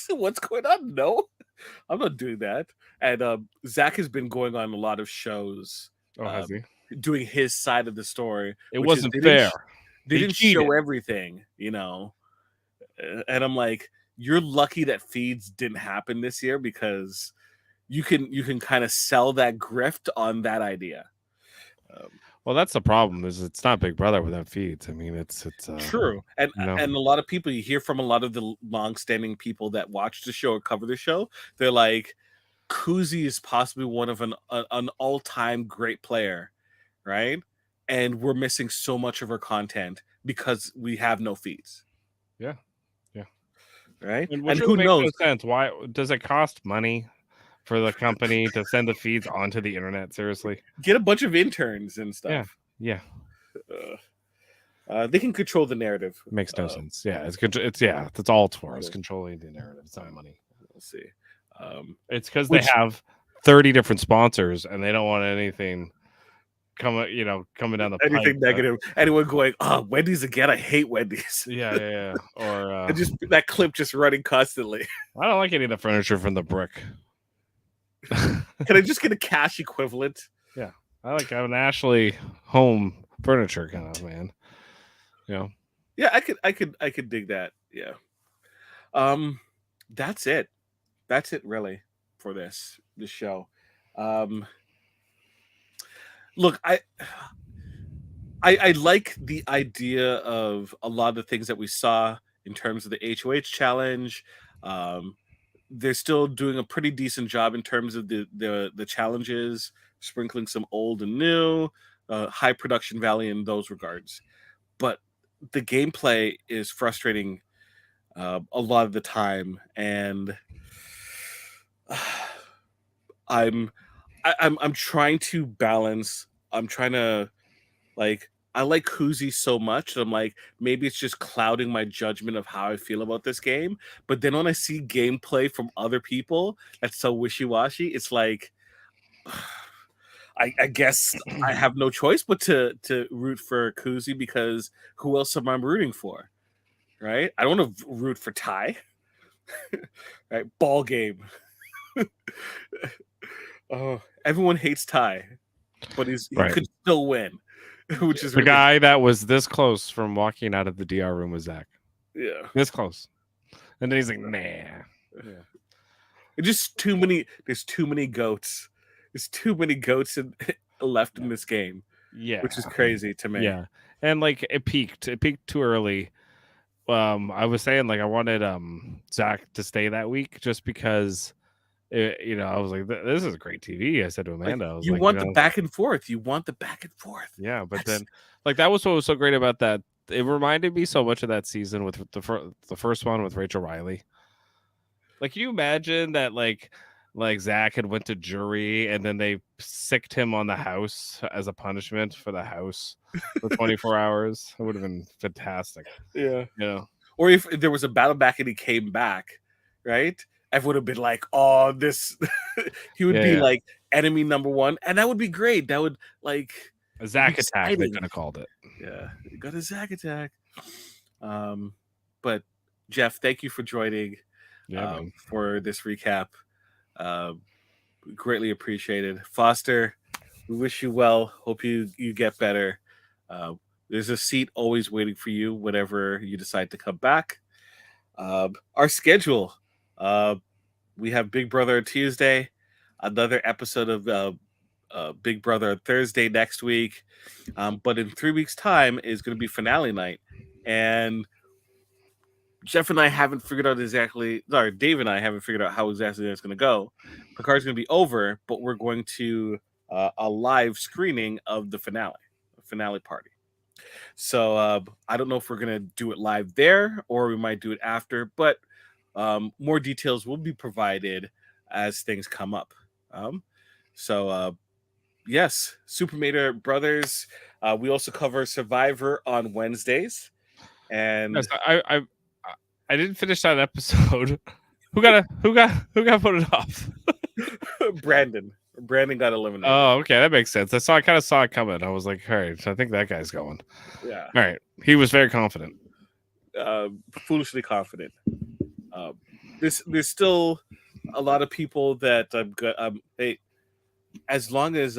What's going on? No, I'm not doing that. And Zach has been going on a lot of shows. Oh, has he? Doing his side of the story. It wasn't fair. They didn't show everything, you know. And I'm like, you're lucky that feeds didn't happen this year, because you can kind of sell that grift on that idea. Well, that's the problem. Is it's not Big Brother without feeds. I mean, it's true. And and a lot of people, you hear from a lot of the long-standing people that watch the show or cover the show, they're like, Kuzi is possibly one of an all-time great player, right? And we're missing so much of her content because we have no feeds. Yeah. Right. And who knows? No sense. Why does it cost money for the company to send the feeds onto the internet? Seriously, get a bunch of interns and stuff. Yeah. They can control the narrative. Makes no sense. Yeah, that's all it's for. It's controlling the narrative. It's not money. We'll see. It's because they have 30 different sponsors and they don't want anything coming down the anything negative. Anyone going, oh, Wendy's again? I hate Wendy's. Yeah. Or just that clip just running constantly. I don't like any of the furniture from the brick. Can I just get a cash equivalent? Yeah, I like an Ashley home furniture kind of man. Yeah, I could dig that. Yeah. That's it. That's it really for this show. Look, I like the idea of a lot of the things that we saw in terms of the HOH challenge. They're still doing a pretty decent job in terms of the challenges, sprinkling some old and new, high production value in those regards. But the gameplay is frustrating a lot of the time, and I'm trying to balance. I'm trying to I like Kuzi so much that I'm like, maybe it's just clouding my judgment of how I feel about this game. But then when I see gameplay from other people that's so wishy-washy, it's like, I guess I have no choice but to root for Kuzi, because who else am I rooting for? Right? I don't want to root for Ty. Right? Ball game. Oh, everyone hates Ty, but he could still win. Which is the guy that was this close from walking out of the DR room was Zach. Yeah, this close, and then he's like, "Nah." Yeah, it's just too many. There's too many goats. There's too many goats left in this game. Yeah, which is crazy to me. Yeah, and it peaked too early. I was saying I wanted Zach to stay that week just because. I was like, this is great TV. I said to Amanda, I was you want the back and forth. You want the back and forth. Yeah, but then that was what was so great about that. It reminded me so much of that season with the first one with Rachel Riley. Can you imagine that Zach had went to jury and then they sicked him on the house as a punishment for the house for 24 hours? It would have been fantastic. Yeah. Or if there was a battle back and he came back, right? Everyone would have been like, oh, this he would be like enemy number one, and that would be great. That would a Zach attack, they could have called it. Yeah, you got a Zach attack. Um, but Jeff, thank you for joining Yeah, man. for this recap. Uh, Greatly appreciated. Foster, we wish you well. Hope you get better. Uh, there's a seat always waiting for you whenever you decide to come back. Our schedule. Uh, we have Big Brother on Tuesday, another episode of Big Brother on Thursday next week. But in 3 weeks' time is going to be finale night, and Jeff and I haven't figured out exactly. Sorry, Dave and I haven't figured out how exactly that's going to go. Picard's going to be over, but we're going to a live screening of the finale party. So I don't know if we're going to do it live there or we might do it after, but more details will be provided as things come up. Um, so yes, Super Mario Brothers. We also cover Survivor on Wednesdays, Yes, and I didn't finish that episode. Who got voted off? Brandon got eliminated. Oh, okay, that makes sense. I kind of saw it coming. I was like, all right, so I think that guy's going. Yeah, All right, he was very confident. foolishly confident. There's still a lot of people that hey, as long as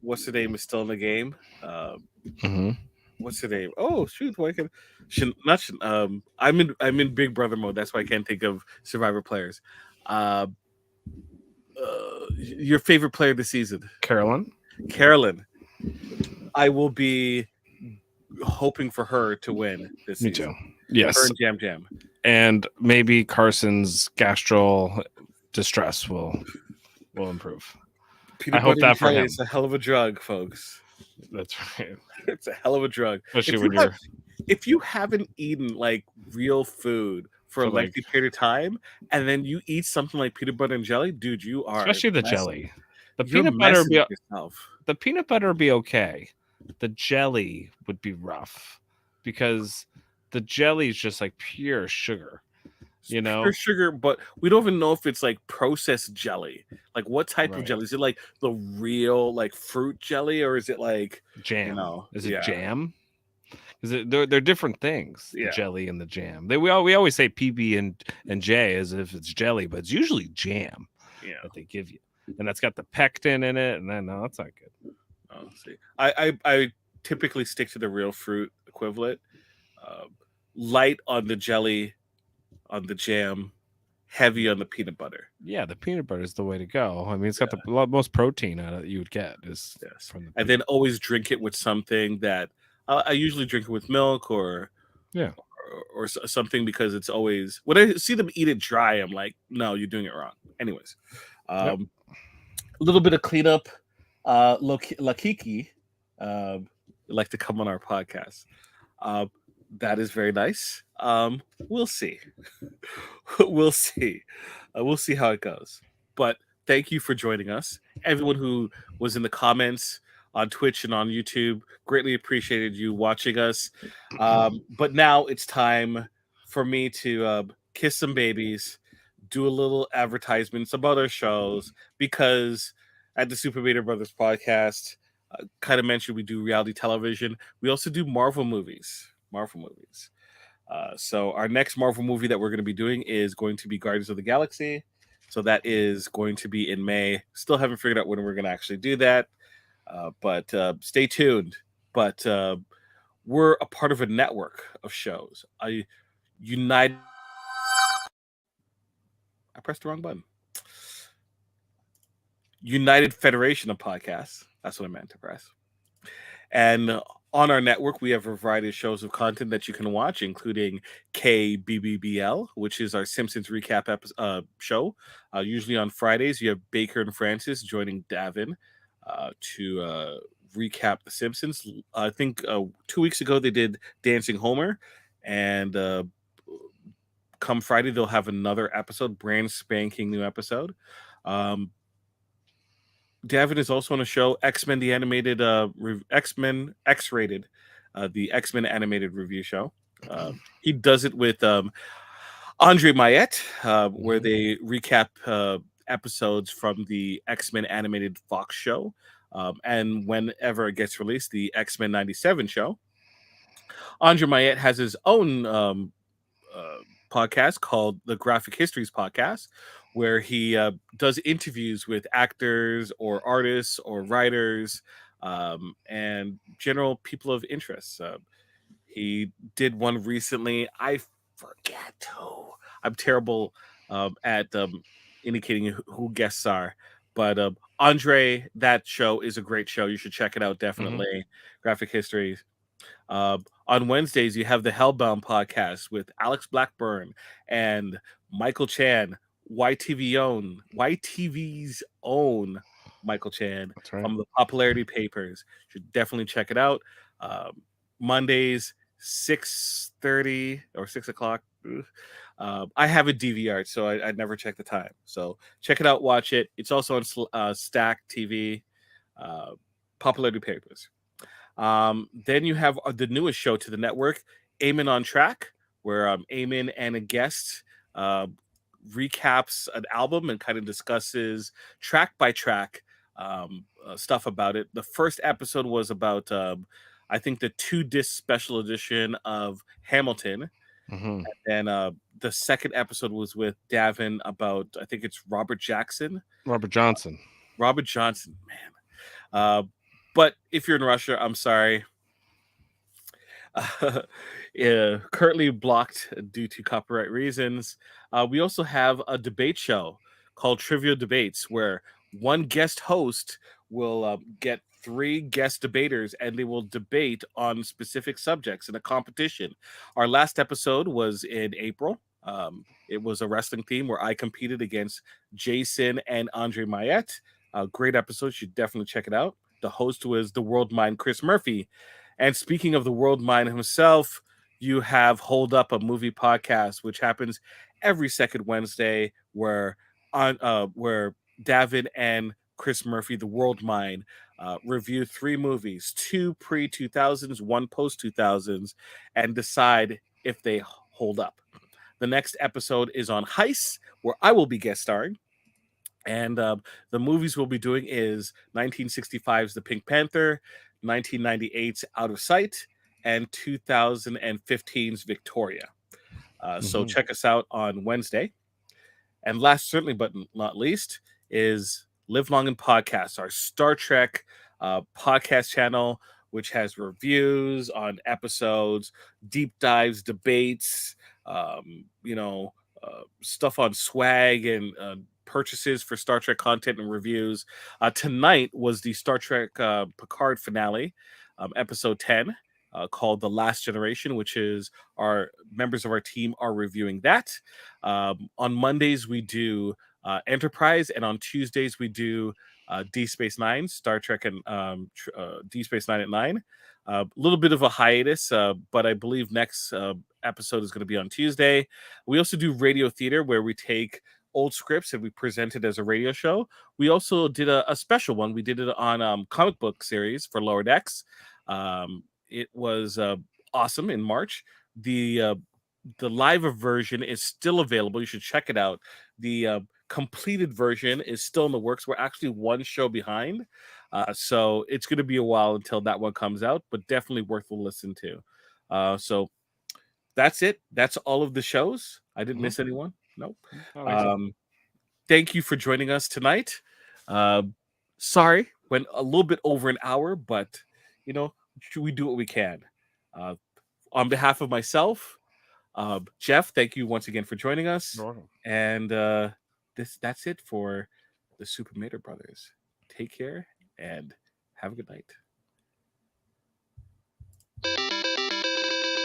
what's her name is still in the game. Mm-hmm. What's her name? Oh shoot, why can not I'm in Big Brother mode. That's why I can't think of Survivor players. Uh, your favorite player this season, Carolyn. Carolyn. I will be hoping for her to win this Me season. too. Yes, Her and Jam Jam. and maybe Carson's gastral distress will improve. Peanut I hope butter that and for jelly him. is a hell of a drug, folks. That's right. It's a hell of a drug. Especially when you're If you haven't eaten like real food for a For, like- lengthy period of time, and then you eat something like peanut butter and jelly, dude, you are especially the messing- jelly. The You're peanut butter messing be with yourself. the peanut butter would be okay. The jelly would be rough because the jelly is just like pure sugar. It's You know? pure sugar, but we don't even know if it's like processed jelly. Like what type of Right. jelly? Is it like the real like fruit jelly, or is it like Jam. know, Is it yeah. jam? They're different things. The Yeah. jelly and the jam. We always say PB and J as if it's jelly, but it's usually jam yeah? that they give you, and that's got the pectin in it. And then no, that's not good. Oh, see, I typically stick to the real fruit equivalent. Light on the jelly, on the jam, heavy on the peanut butter. Yeah, the peanut butter is the way to go. I mean, it's got the most protein out of it you would get is Yes, from the and then always drink it with something that I usually drink it with milk or Yeah. or something, because it's always when I see them eat it dry, I'm like, no, you're doing it wrong. Anyways, a little bit of cleanup. Lakiki, like to come on our podcast. That is very nice. We'll see. We'll see. We'll see how it goes. But thank you for joining us. Everyone who was in the comments on Twitch and on YouTube, greatly appreciated you watching us. But now it's time for me to kiss some babies, do a little advertisements about our shows, because at the Super Mario Brothers podcast, kind of mentioned we do reality television. We also do Marvel movies. So our next Marvel movie that we're going to be doing is going to be Guardians of the Galaxy. So that is going to be in May. Still haven't figured out when we're going to actually do that. But stay tuned. But we're a part of a network of shows. I pressed the wrong button. United Federation of Podcasts. That's what I meant to press. And on our network, we have a variety of shows of content that you can watch, including KBBBL, which is our Simpsons recap show. Usually on Fridays, you have Baker and Francis joining Davan to recap The Simpsons. I think 2 weeks ago they did Dancing Homer, and come Friday they'll have another episode, brand spanking new episode. Davin is also on a show, X-Men the animated X-Men X-rated, the X-Men animated review show. He does it with Andre Mayette, where they recap episodes from the X-Men animated Fox show, and whenever it gets released, the X-Men 97 show. Andre Mayette has his own uh, podcast called the Graphic Histories Podcast, where he does interviews with actors or artists or writers and general people of interest. He did one recently. I forget who. I'm terrible at indicating who guests are. But Andre, that show is a great show. You should check it out, Hmm. definitely. Graphic History. On Wednesdays, you have the Hellbound podcast with Alex Blackburn and Michael Chan, YTV's own Michael Chan That's right. from the Popularity Papers. Should definitely check it out. Um, Mondays, 6:30 or 6 o'clock. I have a DVR, so I never check the time. So check it out, watch it. It's also on Stack TV, uh, Popularity Papers. Then you have the newest show to the network, Eamon on Track, where Eamon and a guest uh, recaps an album and kind of discusses track by track stuff about it. The first episode was about, I think, the 2 disc special edition of Hamilton. Hmm. And the second episode was with Davan about, I think it's Robert Jackson. Robert Johnson. Robert Johnson, man. Uh, but if you're in Russia, I'm sorry. Yeah, currently blocked due to copyright reasons. We also have a debate show called Trivial Debates, where one guest host will get 3 guest debaters and they will debate on specific subjects in a competition. Our last episode was in April. It was a wrestling theme where I competed against Jason and Andre Mayette. Great episode. You should definitely check it out. The host was the world mind Chris Murphy. And speaking of the world mind himself, you have Hold Up, a movie podcast, which happens every second Wednesday, where David and Chris Murphy, the world mind, review 3 movies, 2 pre-2000s, 1 post-2000s, and decide if they hold up. The next episode is on Heist, where I will be guest starring. And the movies we'll be doing is 1965's The Pink Panther, 1998's Out of Sight, and 2015's Victoria. So Hmm. check us out on Wednesday. And last, certainly but not least, is Live Long and Podcast, our Star Trek podcast channel, which has reviews on episodes, deep dives, debates, stuff on swag and purchases for Star Trek content and reviews. Tonight was the Star Trek Picard finale, episode 10. Called The Last Generation, which is our members of our team are reviewing that. On Mondays, we do Enterprise, and on Tuesdays, we do D Space Nine, Star Trek, and D Space Nine at 9. A little bit of a hiatus, but I believe next episode is going to be on Tuesday. We also do radio theater where we take old scripts and we present it as a radio show. We also did a special one. We did it on comic book series for Lower Decks. It was awesome in March. The live version is still available. You should check it out. The completed version is still in the works. We're actually 1 show behind, so it's going to be a while until that one comes out, but definitely worth a listen to. So that's it. That's all of the shows. I didn't Hmm. miss anyone. Nope. I think so. Um, Thank you for joining us tonight. Uh, Sorry, went a little bit over an hour, but you know, we do what we can. Uh, on behalf of myself, Jeff, thank you once again for joining us. You're welcome. And that's it for the Super Mater Brothers. Take care and have a good night.